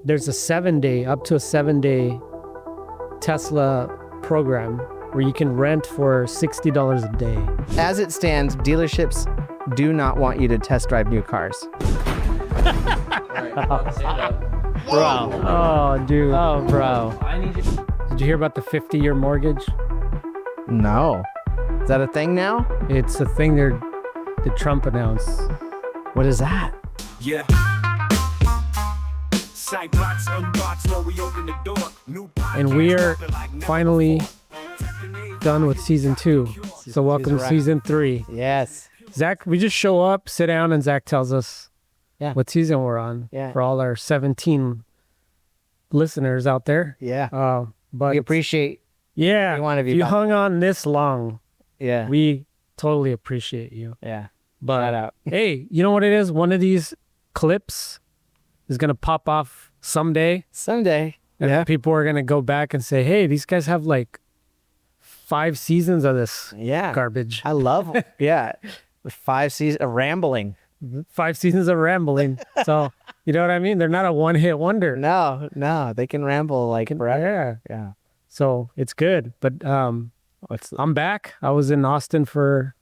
there's a 7-day, up to a 7-day Tesla program where you can rent for $60 a day. As it stands, dealerships do not want you to test drive new cars. Bro. Oh, dude. Oh, bro. Did you hear about the 50-year mortgage? No. Is that a thing now? It's a thing that Trump announced. What is that? Yeah. Sightbox unbox when we open the door. New And we are finally done with season 2. So welcome to season 3. Yes. Zach, we just show up, sit down, and Zach tells us what season we're on for all our 17 listeners out there. Yeah. But we appreciate yeah, one of you. If you hung on this long, yeah, we totally appreciate you. Yeah. But shout out. Hey, you know what it is? One of these clips is going to pop off someday. Someday. And people are going to go back and say, hey, these guys have like 5 seasons of this garbage. I love it. 5 seasons of rambling. 5 seasons of rambling. So, you know what I mean? They're not a one-hit wonder. No. They can ramble like forever. Yeah. So it's good. But I'm back. I was in Austin for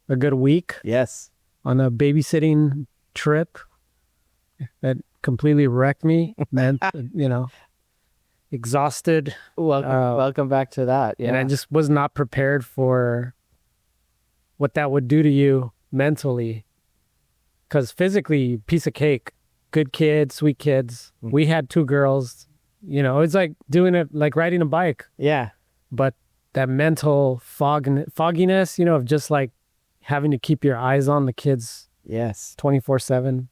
a good week. Yes. On a babysitting trip that completely wrecked me. Meant, exhausted. Welcome back to that. Yeah. And I just was not prepared for what that would do to you mentally. Because physically, piece of cake. Good kids, sweet kids. We had 2 girls. It's like doing it like riding a bike. Yeah. But that mental fogginess, of just like having to keep your eyes on the kids. Yes. 24/7.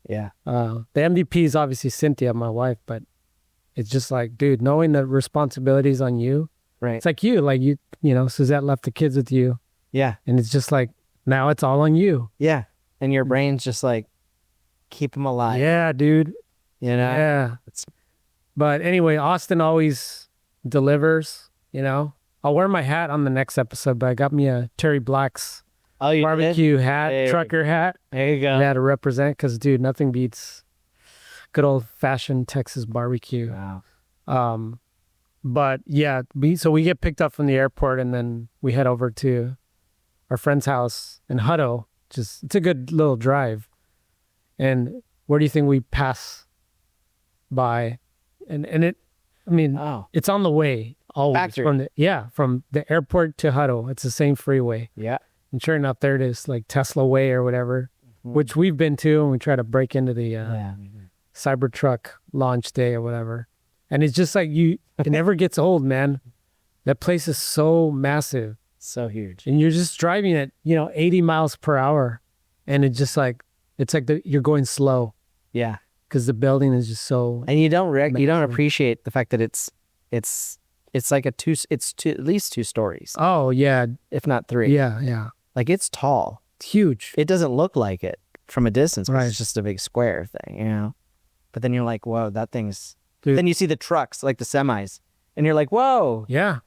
Yeah. The MVP is obviously Cynthia, my wife, but it's just like, dude, knowing the responsibilities on you. Right. It's like you, Suzette left the kids with you. Yeah. And it's just like, now it's all on you. Yeah. And your brain's just like, keep them alive. Yeah, dude. Yeah. But anyway, Austin always delivers, I'll wear my hat on the next episode, but I got me a Terry Black's barbecue hat, trucker hat. There you go. Yeah, to represent, because, dude, nothing beats good old-fashioned Texas barbecue. Wow. But, yeah, we get picked up from the airport, and then we head over to our friend's house in Hutto. It's a good little drive. And where do you think we pass by? And it's on the way always. Factory. From the airport to Hutto. It's the same freeway. Yeah. And sure enough, there it is, like Tesla Way or whatever, which we've been to, and we try to break into the Cybertruck launch day or whatever. And it's just like it never gets old, man. That place is so massive. So huge. And you're just driving at, 80 miles per hour. And it's just like, you're going slow. Yeah. Because the building is just so. And you don't appreciate the fact that it's like at least 2 stories. Oh, yeah. If not 3. Yeah. Like, it's tall. It's huge. It doesn't look like it from a distance. Right. It's just a big square thing, But then you're like, whoa, that thing's. Dude. Then you see the trucks, like the semis, and you're like, whoa. Yeah.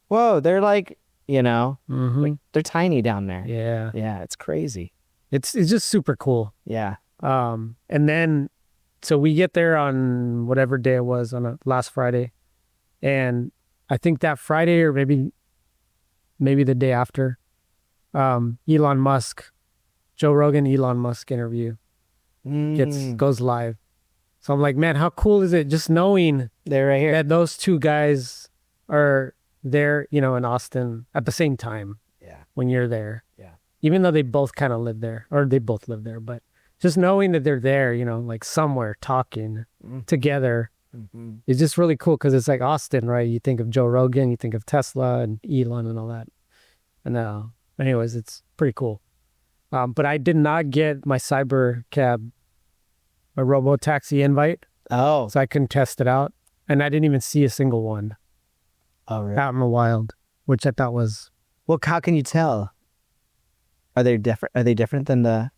Whoa, they're like, like, they're tiny down there. Yeah. Yeah, it's crazy. It's just super cool. Yeah. And then, so we get there on whatever day it was, on last Friday. And I think that Friday, or maybe the day after, Elon Musk, Joe Rogan, Elon Musk interview goes live. So I'm like, man, how cool is it just knowing they're right here, that those 2 guys are there, in Austin at the same time. Yeah. When you're there. Yeah. Even though they both kind of live there, or they both live there, but just knowing that they're there, like somewhere talking together is just really cool, because it's like Austin, right? You think of Joe Rogan, you think of Tesla and Elon and all that. And anyways, it's pretty cool. But I did not get my cyber cab, a robo-taxi invite. Oh. So I couldn't test it out. And I didn't even see a single one. Oh, really? Out in the wild, which I thought was. Well, how can you tell? Are they different than the?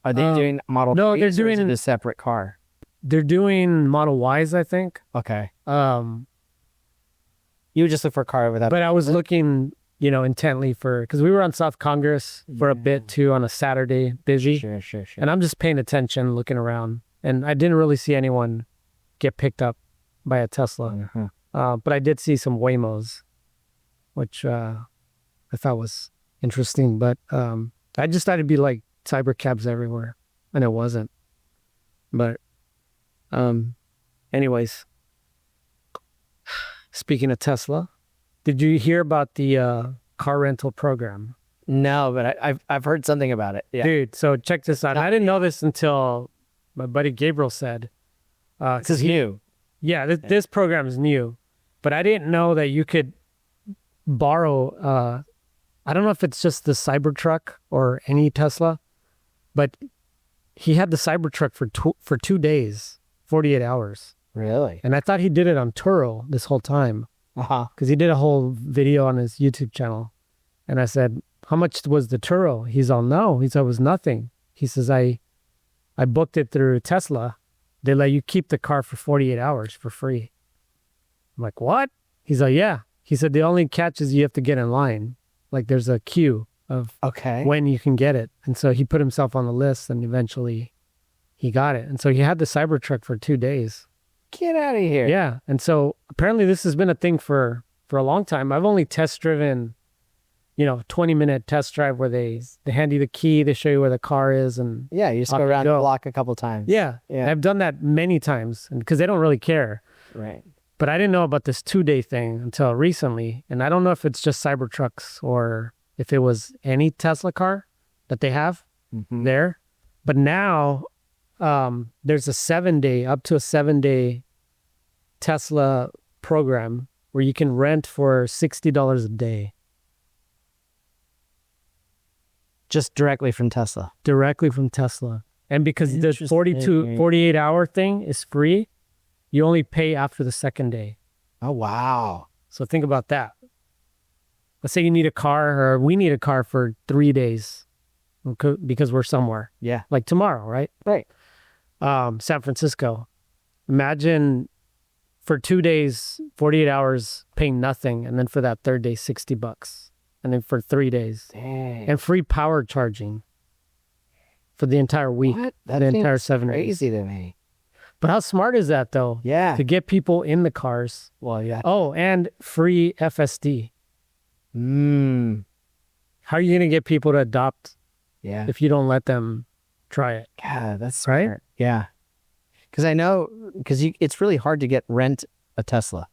Are they doing Model? No, 3s, they're or is doing it a separate car. They're doing Model Ys, I think. Okay. You would just look for a car with that. But I was looking, intently because we were on South Congress for a bit too on a Saturday, busy. Sure. And I'm just paying attention, looking around. and I didn't really see anyone get picked up by a Tesla. But I did see some Waymos, which I thought was interesting. But I just thought it'd be like cyber cabs everywhere, and it wasn't. But anyways, speaking of Tesla, did you hear about the car rental program? No, but I've heard something about it. Yeah. Dude, so check this out. I didn't know this until my buddy Gabriel said. This is new. Yeah, this program is new, but I didn't know that you could borrow. I don't know if it's just the Cybertruck or any Tesla, but he had the Cybertruck for 2 days, 48 hours. Really? And I thought he did it on Turo this whole time. Because he did a whole video on his YouTube channel. And I said, how much was the Turo? He's all, no. He said, it was nothing. He says, I booked it through Tesla. They let you keep the car for 48 hours for free. I'm like, what? He's like, yeah. He said, the only catch is you have to get in line. Like there's a queue of when you can get it. And so he put himself on the list and eventually he got it. And so he had the Cybertruck for 2 days. Get out of here. Yeah. And so apparently this has been a thing for a long time. I've only test driven, 20-minute test drive where they hand you the key, they show you where the car is. And yeah, you just go around the block a couple times. Yeah. I've done that many times because they don't really care. Right. But I didn't know about this 2-day thing until recently. And I don't know if it's just Cybertrucks or if it was any Tesla car that they have there. But now there's a 7-day, up to a 7-day Tesla program where you can rent for $60 a day. Just directly from Tesla. Directly from Tesla. And because the 48-hour thing is free, you only pay after the 2nd day. Oh, wow. So think about that. Let's say you need a car or we need a car for 3 days because we're somewhere. Yeah. Like tomorrow, right? Right. San Francisco. Imagine for 2 days, 48 hours, paying nothing. And then for that 3rd day, $60. And then for 3 days. Dang. And free power charging for the entire week. What? The entire 7 days. Crazy to me. But how smart is that though? Yeah. To get people in the cars. Well, yeah. Oh, and free FSD. How are you going to get people to adopt if you don't let them try it? God, that's smart. Right? Yeah. Because I know, it's really hard to rent a Tesla.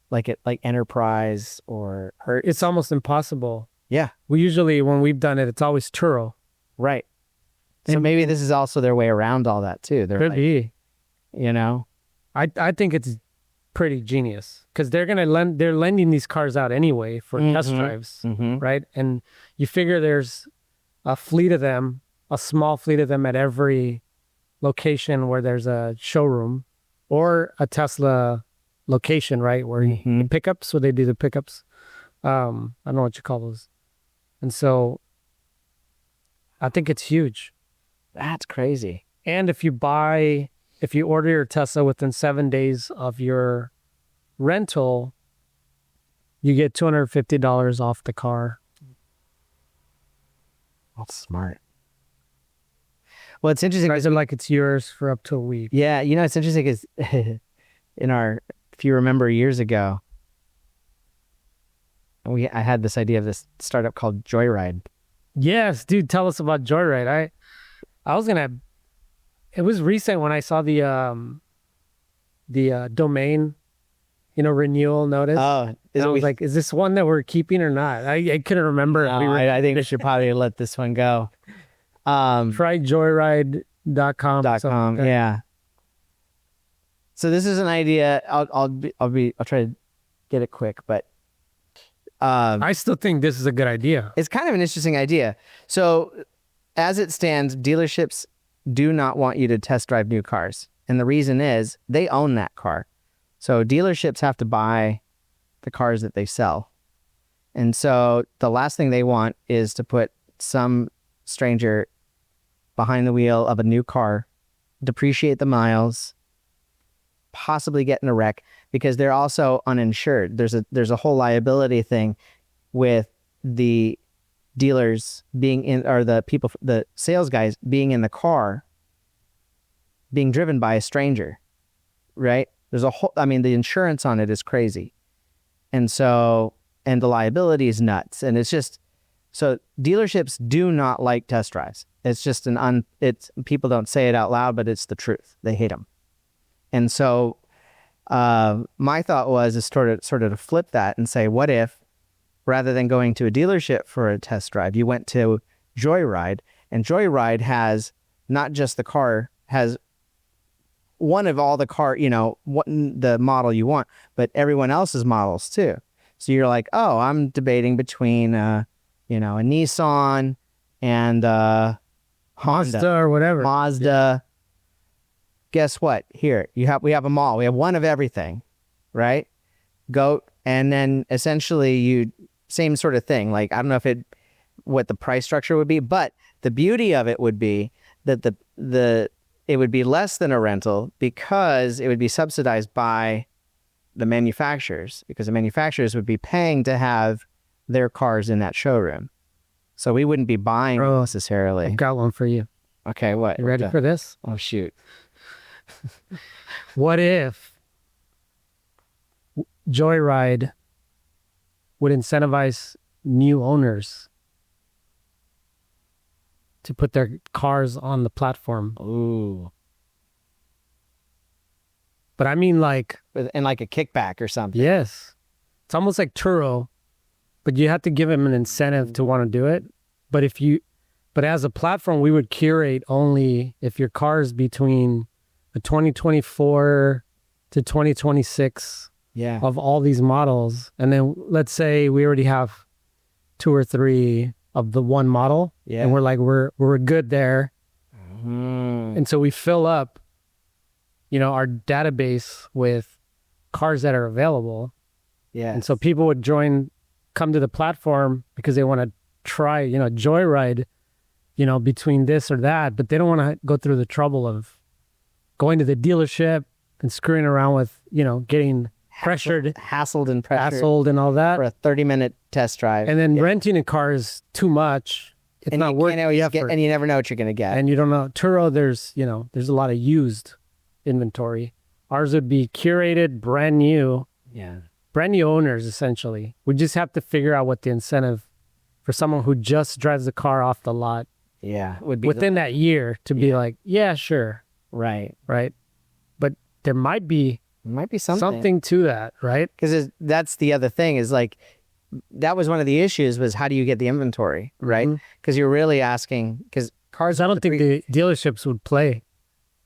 Like Enterprise or Hertz. It's almost impossible. Yeah. We usually, when we've done it, it's always Turo. Right. So maybe this is also their way around all that too. Could be. I think it's pretty genius because they're lending these cars out anyway for test drives, right? And you figure there's a fleet of them, a small fleet of them at every location where there's a showroom or a Tesla location, right? Where the pickups, where they do the pickups. I don't know what you call those. And so I think it's huge. That's crazy. And if you order your Tesla within 7 days of your rental, you get $250 off the car. That's smart. Well, it's interesting. Guys are like it's yours for up to a week. Yeah, it's interesting because if you remember years ago, I had this idea of this startup called Joyride. Yes, dude, tell us about Joyride. It was recent when I saw the domain, renewal notice. Oh, I was like, is this one that we're keeping or not? I couldn't remember. No, I think we should probably let this one go. Try joyride.com. .com, yeah. So this is an idea. I'll try to get it quick, but I still think this is a good idea. It's kind of an interesting idea. So as it stands, dealerships do not want you to test drive new cars. And the reason is they own that car. So dealerships have to buy the cars that they sell. And so the last thing they want is to put some stranger behind the wheel of a new car, depreciate the miles, possibly get in a wreck, because they're also uninsured. There's a whole liability thing with the dealers being in, or the sales guys being in the car being driven by a stranger, right? There's a whole, I mean, the insurance on it is crazy. And so, and the liability is nuts. And it's just, so dealerships do not like test drives. It's just it's, people don't say it out loud, but it's the truth. They hate them. And so, my thought was is sort of to flip that and say, what if rather than going to a dealership for a test drive, you went to Joyride, and Joyride has not just the car, has one of all the car, you know, what the model you want, but everyone else's models too. So you're like, oh, I'm debating between, you know, a Nissan and Honda Mazda or whatever. Mazda. Guess what? Here we have them all. We have one of everything, right? Go, and then essentially same sort of thing. Like, I don't know if what the price structure would be, but the beauty of it would be that it would be less than a rental because it would be subsidized by the manufacturers, because the manufacturers would be paying to have their cars in that showroom. So we wouldn't be buying necessarily. I've got one for you. Okay, what? You ready for this? Oh, shoot. What if Joyride would incentivize new owners to put their cars on the platform? Ooh. But I mean, like, And like a kickback or something. yes, it's almost like Turo, but you have to give them an incentive to want to do it. But as a platform, we would curate only if your car is between a 2024 to 2026 Yeah. of all these models. And then let's say we already have 2 or 3 of the one model. Yeah. And we're like, we're good there. Mm. And so we fill up, you know, our database with cars that are available. Yeah. And so people would come to the platform because they want to try, you know, Joyride, you know, between this or that, but they don't want to go through the trouble of going to the dealership and screwing around with, you know, getting pressured, hassled and pressured hassled and all that. for a 30-minute test drive. And then renting a car is too much. It's and not worth the effort. and you never know what you're going to get. And you don't know. Turo, there's a lot of used inventory. Ours would be curated, brand new owners, essentially. We just have to figure out what the incentive for someone who just drives the car off the lot would be within that year to be like, yeah, sure. right. But there might be something to that, right? Because that's the other thing is like, that was one of the issues was how do you get the inventory, right? Because you're really asking, because cars. I don't think the dealerships would play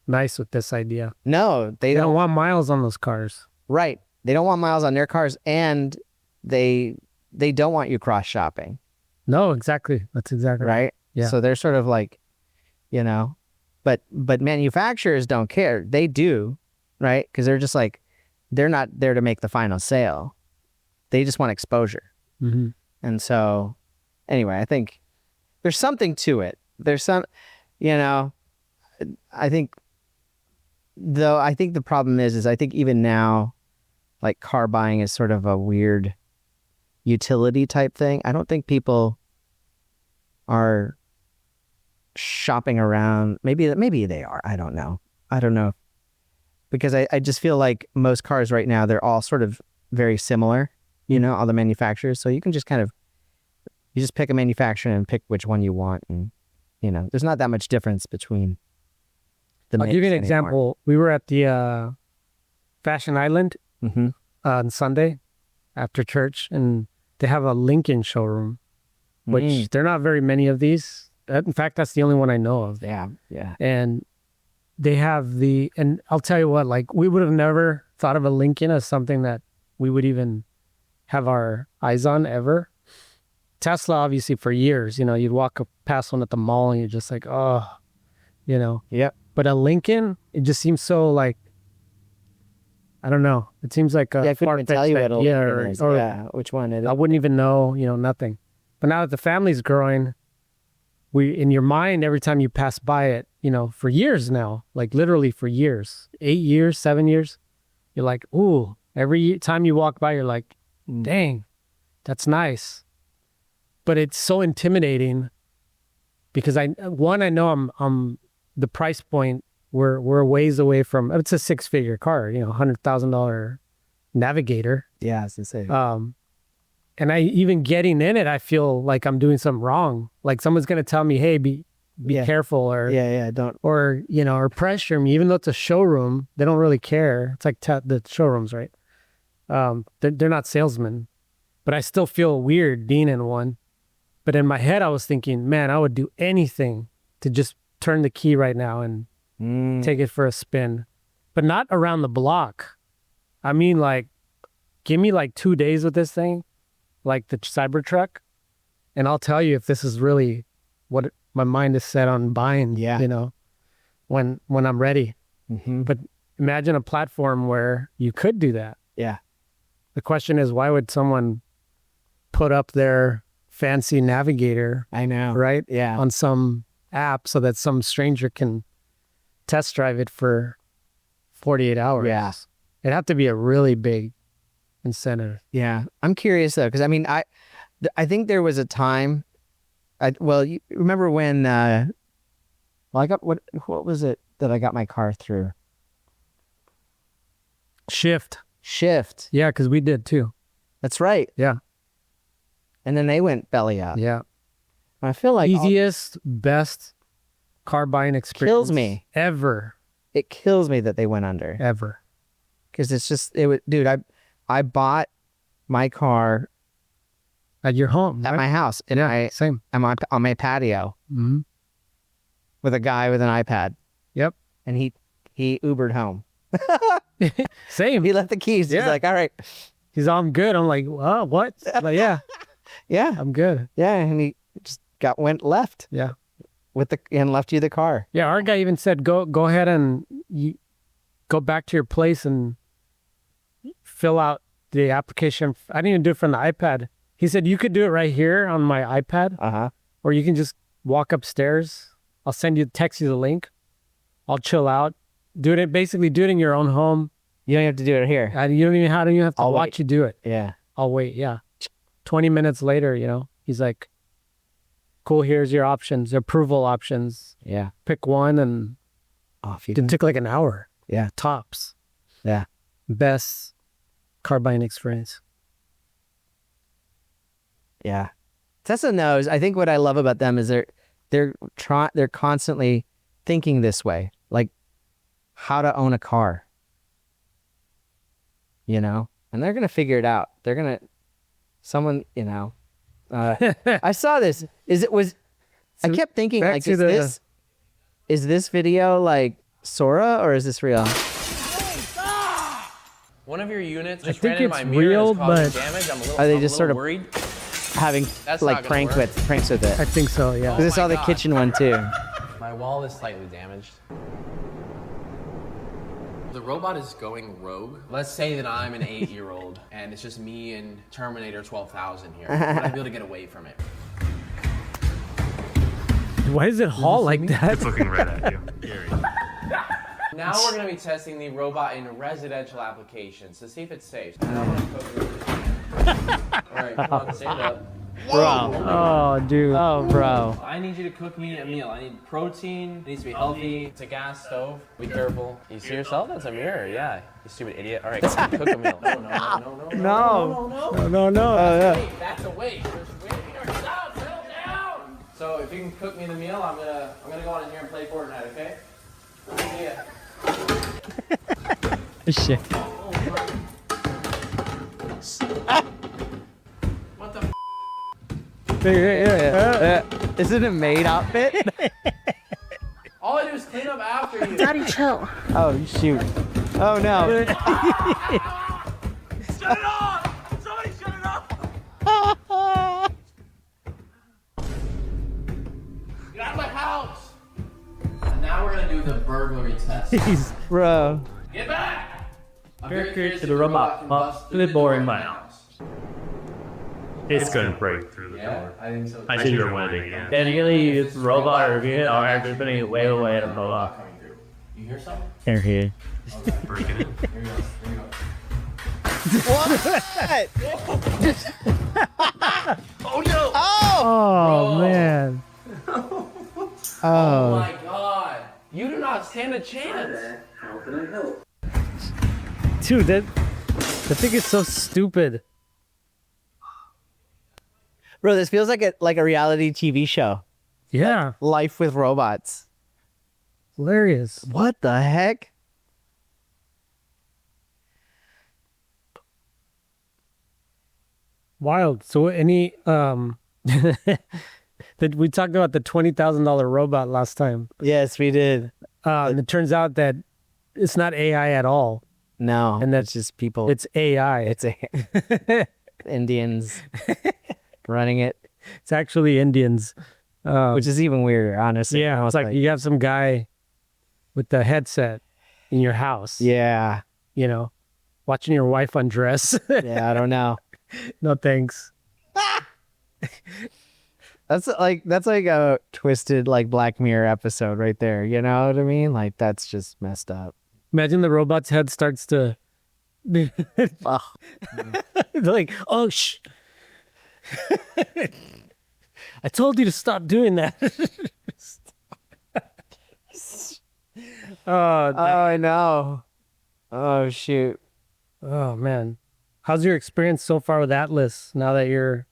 nice with this idea. No, They don't want miles on those cars. Right. They don't want miles on their cars, and they don't want you cross shopping. No, exactly. That's exactly Right. Yeah. So they're sort of like, you know, but manufacturers don't care. They do, right? Because they're just like, they're not there to make the final sale. They just want exposure. Mm-hmm. And so, anyway, I think there's something to it. There's some, you know, I think the problem is I think even now, like car buying is sort of a weird utility type thing. I don't think people are shopping around. Maybe they are. I don't know. Because I just feel like most cars right now, they're all sort of very similar, you know, all the manufacturers. So you can just you just pick a manufacturer and pick which one you want. And, you know, there's not that much difference between the I'll give you an makes anymore. example. We were at the Fashion Island on Sunday after church, and they have a Lincoln showroom, which there are not very many of these. In fact, that's the only one I know of. Yeah. And they have and I'll tell you what, like we would have never thought of a Lincoln as something that we would even have our eyes on ever. Tesla, obviously, for years, you know, you'd walk past one at the mall and you're just like, oh, you know. Yep. But a Lincoln, it just seems so like, I don't know. It seems like I couldn't even tell you what which one it is. I wouldn't even know, you know, nothing. But now that the family's growing, in your mind, every time you pass by it, you know, for years now, like literally for years, 8 years, 7 years, you're like, ooh, every time you walk by, you're like, dang, that's nice. But it's so intimidating because I know I'm the price point we're a ways away from. It's a 6-figure car, $100,000 Navigator. Yeah, I was gonna say. And I even getting in it, I feel like I'm doing something wrong. Like someone's gonna tell me, "Hey, be careful," or don't. or or pressure me. Even though it's a showroom, they don't really care. It's like the showrooms, right? They're not salesmen, but I still feel weird being in one. But in my head, I was thinking, man, I would do anything to just turn the key right now and take it for a spin, but not around the block. I mean, like, give me like 2 days with this thing, like the Cybertruck, and I'll tell you if this is really what my mind is set on buying. Yeah. When I'm ready. But imagine a platform where you could do that. Yeah. The question is, why would someone put up their fancy Navigator? I know. Right? Yeah. On some app so that some stranger can test drive it for 48 hours. Yeah. It'd have to be a really big incentive. Yeah. I'm curious though, because I mean, I think there was a time. You remember when? I got what was it that I got my car through? Shift. Yeah, because we did too. That's right. Yeah. And then they went belly up. Yeah. I feel like easiest, best car buying experience. Kills me. Ever. It kills me that they went under. Ever. Because it's just, dude, I bought my car at your home, at my house. And same. I'm on my patio with a guy with an iPad. Yep. And he Ubered home. Same. He left the keys. He's like, all right. He's all, I'm good. I'm like, what? Like, yeah. Yeah. I'm good. Yeah. And he just went left. Yeah. And left you the car. Yeah. Our guy even said, go ahead and you go back to your place and fill out the application. I didn't even do it from the iPad. He said, you could do it right here on my iPad. Or you can just walk upstairs. I'll text you the link. I'll chill out. Do it in your own home. You don't have to do it here. You don't even have to watch you do it. Yeah. I'll wait. Yeah. 20 minutes later, he's like, cool, here's your options, approval options. Yeah. Pick one and off you it took like an hour. Yeah. Tops. Yeah. Best car buying experience. Yeah. Tesla knows. I think what I love about them is they're constantly thinking this way, like how to own a car. And they're going to figure it out. They're going to, I saw this. I kept thinking, like, is this video like Sora or is this real? One of your units just think ran into it's my mirror real, and is causing but damage. I'm a little, are they I'm just a sort little of worried. having That's like not gonna pranks with it? I think so, yeah. Because I saw the God. kitchen one too. My wall is slightly damaged. The robot is going rogue. Let's say that I'm an 8-year-old and it's just me and Terminator 12,000 here. Would I be able to get away from it? Why does it haul like that? It's looking right at you. Gary. Now we're going to be testing the robot in residential applications to see if it's safe. And I'm gonna cook Alright, come on, stand up. Bro. Oh, dude. Oh, bro. I need you to cook me a meal. I need protein. It needs to be healthy. It's a gas stove. Be careful. You see yourself? That's a mirror. Yeah. You stupid idiot. All right, cook a meal. No. Wait, that's a wait. There's waiting here. Stop. Settle down. So if you can cook me the meal, I'm gonna go on in here and play Fortnite. Okay? Yeah. Shit. What the? Is it a maid outfit? All I do is clean up after you. Daddy, chill. Oh, shoot. Oh, no. Shut it off! Somebody shut it off! Get out of my house. And now we're gonna do the burglary test. Bro. Get back! I'm Very very curious curious to if the the robot, robot can but bust a through bit the boring, door in but- my house. It's gonna break through the Yeah, door. I think so. I see your wedding, yeah. Technically, it's robot or vehicle or actually putting it way away at a robot. Coming through. You hear something? Here, here. Breaking it. Here we go. Here we go. Oh, man. Oh my god. You do not stand a chance. Dude, that thing is so stupid. Bro, this feels like a reality TV show. Yeah, Life with robots. hilarious. What the heck? Wild. So any that we talked about the $20,000 robot last time. Yes, we did. And it turns out that it's not AI at all. No, And that's just people. It's AI. It's Indians running it, It's actually Indians. which is even weirder, honestly. Yeah, it's like you have some guy with the headset in your house. yeah, You know, watching your wife undress. yeah. I don't know. No thanks. That's like a twisted like Black Mirror episode right there. You know what I mean? Like that's just messed up. Imagine the robot's head starts to Ugh. like, oh I told you to stop doing that. Oh, I know. Oh shoot. Oh man. How's your experience so far with Atlas now that you're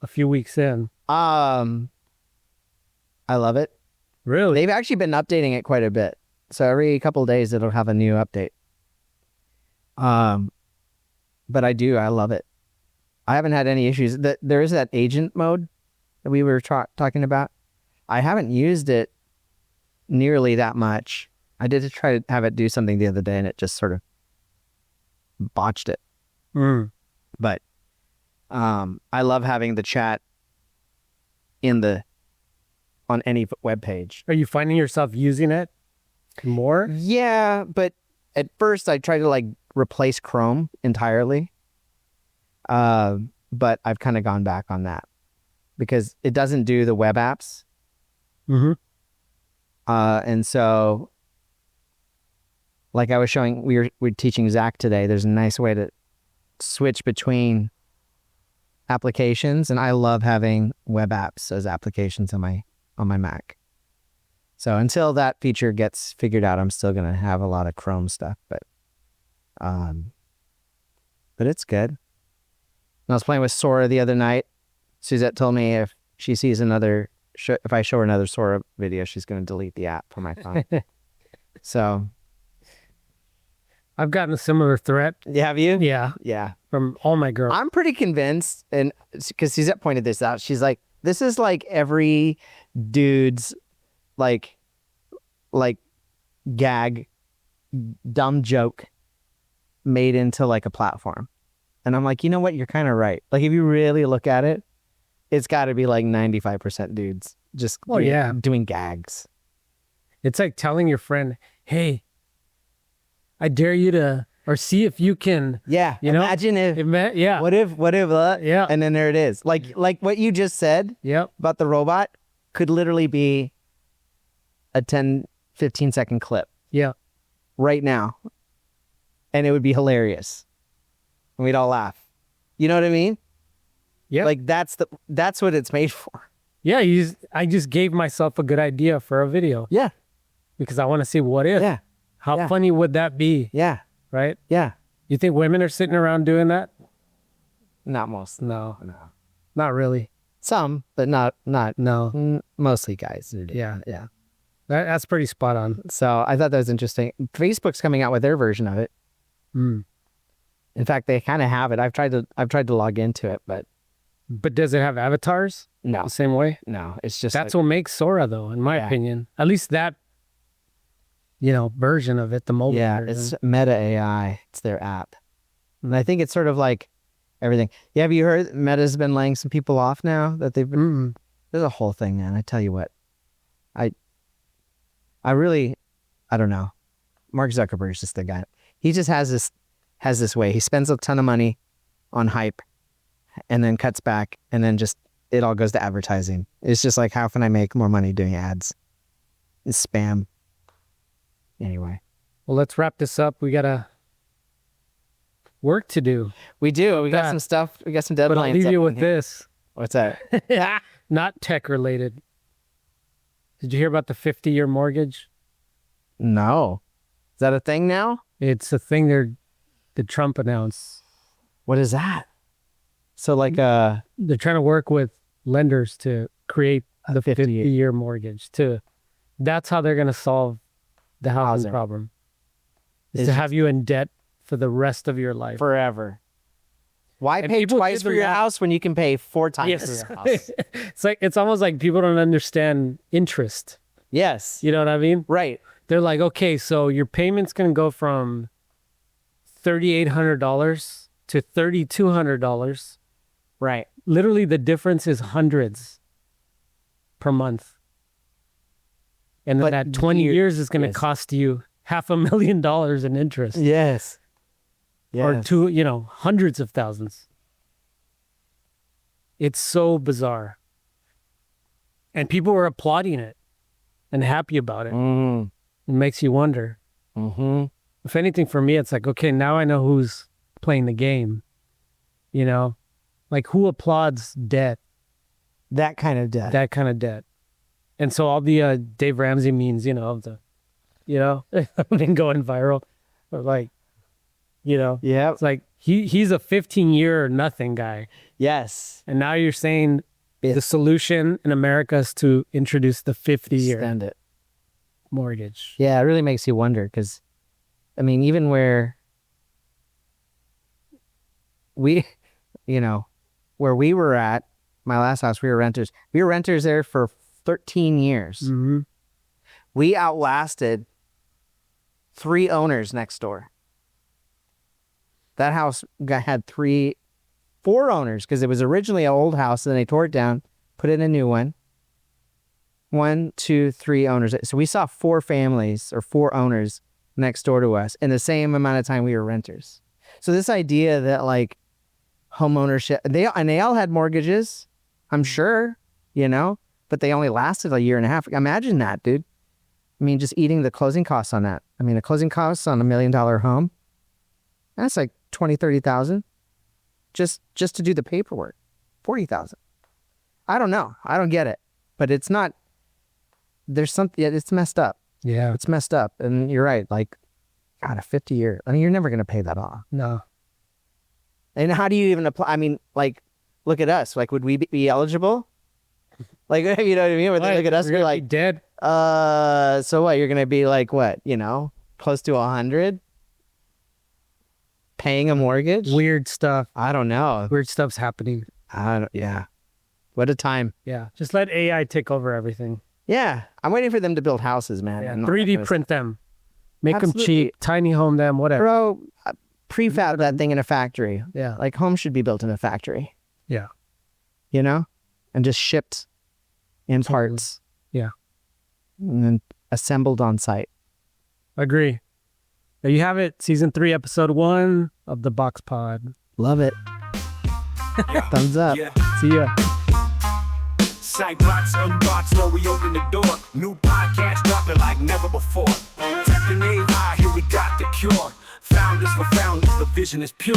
a few weeks in? I love it. Really? They've actually been updating it quite a bit. So every couple of days it'll have a new update. But I love it. I haven't had any issues. There is that agent mode that we were talking about. I haven't used it nearly that much. I did try to have it do something the other day and it just sort of botched it. Mm. But I love having the chat on any web page. Are you finding yourself using it more? Yeah, but at first I tried to like replace Chrome entirely. But I've kind of gone back on that because it doesn't do the web apps. Mm-hmm. And so like I was showing, we're teaching Zach today, there's a nice way to switch between applications, and I love having web apps as applications on my Mac. So until that feature gets figured out, I'm still gonna have a lot of Chrome stuff, but it's good. And I was playing with Sora the other night. Suzette told me if she sees if I show her another Sora video, she's gonna delete the app from my phone. So I've gotten a similar threat. have you? Yeah, Yeah. from all my girls. I'm pretty convinced, and because Suzette pointed this out, she's like, this is like every dude's like gag, dumb joke made into like a platform. And I'm like, you know what? You're kind of right. Like if you really look at it, it's got to be like 95% dudes just doing gags. It's like telling your friend, hey, I dare you to, or see if you can. Yeah. You know? Imagine if, Yeah. what if, Yeah. and then there it is. Like what you just said Yep. about the robot could literally be a 10, 15 second clip Yeah. right now. And it would be hilarious. And we'd all laugh. You know what I mean? Yeah. Like that's what it's made for. Yeah. I just gave myself a good idea for a video Yeah. because I want to see what if. Yeah. How Yeah. funny would that be? Yeah. Right? Yeah. You think women are sitting around doing that? Not most. No. No. Not really. Some, but not No. mostly guys. Yeah. Yeah. That's pretty spot on. So I thought that was interesting. Facebook's coming out with their version of it. Mm. In fact, they kind of have it. I've tried to log into it, but But does it have avatars no, the same way? no. It's just That's what makes Sora, though, in my Yeah. opinion. At least that, version of it, the mobile version. it's Meta AI. It's their app, and I think it's sort of like everything. Yeah, have you heard Meta's been laying some people off now that they've been? Mm. There's a whole thing, man. I tell you what, I don't know. Mark Zuckerberg is just the guy. He just has this way. He spends a ton of money on hype, and then cuts back, and then just it all goes to advertising. It's just like, how can I make more money doing ads? It's spam. Anyway, Well, let's wrap this up. We got to work to do. we do. We got That- some stuff. We got some deadlines. But I'll leave up you in with here. this. What's that? Not tech related. Did you hear about the 50-year mortgage? No. Is that a thing now? It's a thing that Trump announced. What is that? So like They're trying to work with lenders to create the 50-year mortgage. That's how they're going to solve the housing problem. Is to have you in debt for the rest of your life. forever. Why And pay people twice did for the your math. house when you can pay 4 times for your house? It's almost like people don't understand interest. Yes. You know what I mean? Right. They're like, okay, so your payment's going to go from $3,800 to $3,200. Right. Literally, the difference is hundreds per month. And then But that 20 years is going to yes. cost you $500,000 in interest. Yes. Or hundreds of thousands. It's so bizarre. And people were applauding it and happy about it. Mm. It makes you wonder. Mm-hmm. If anything, for me, it's like, okay, now I know who's playing the game. You know? Like, who applauds debt? That kind of debt. That kind of debt. And so all the Dave Ramsey memes, have been going viral. Or like, Yeah. it's like he's a 15-year nothing guy. Yes. And now you're saying the solution in America is to introduce the 50-year Extend it. mortgage. Yeah, it really makes you wonder because, I mean, even where we were at, my last house, we were renters. We were renters there for 13 years. Mm-hmm. We outlasted 3 owners next door. That house had 4 owners because it was originally an old house and then they tore it down, put in a new one. 1, 2, 3 owners. So we saw 4 families or 4 owners next door to us in the same amount of time we were renters. So this idea that like home ownership, they all had mortgages, I'm sure, but they only lasted a year and a half. Imagine that, dude. I mean, just eating the closing costs on that. I mean, the closing costs on $1 million home, that's like 20, 30,000 just to do the paperwork. 40,000. I don't know. I don't get it, but it's not, there's something, it's messed up. Yeah. It's messed up. And you're right. Like, God, a 50-year, I mean, you're never going to pay that off. No. And how do you even apply? I mean, like, look at us. Like, would we be eligible? Like, you know what I mean? Would they look at us and be like, dead. so what? You're going to be like, what, close to 100? Paying a mortgage? Weird stuff. I don't know. Weird stuff's happening. Yeah. What a time. Yeah. Just let AI take over everything. Yeah. I'm waiting for them to build houses, man. Yeah. and all that 3D kind of print them. Make them Absolutely. cheap. Tiny home them, whatever. Bro, prefab that thing in a factory. Yeah. Like, homes should be built in a factory. Yeah. And just shipped in parts. Yeah. And then assembled on site. Agree. There you have it. Season 3, episode 1 of the BOXPOD. Love it. Thumbs up. See ya. Sightbox, unbox, know we open the door. New podcast dropping like never before. Tapping A high, here we got the cure. Founders for founders, the vision is pure.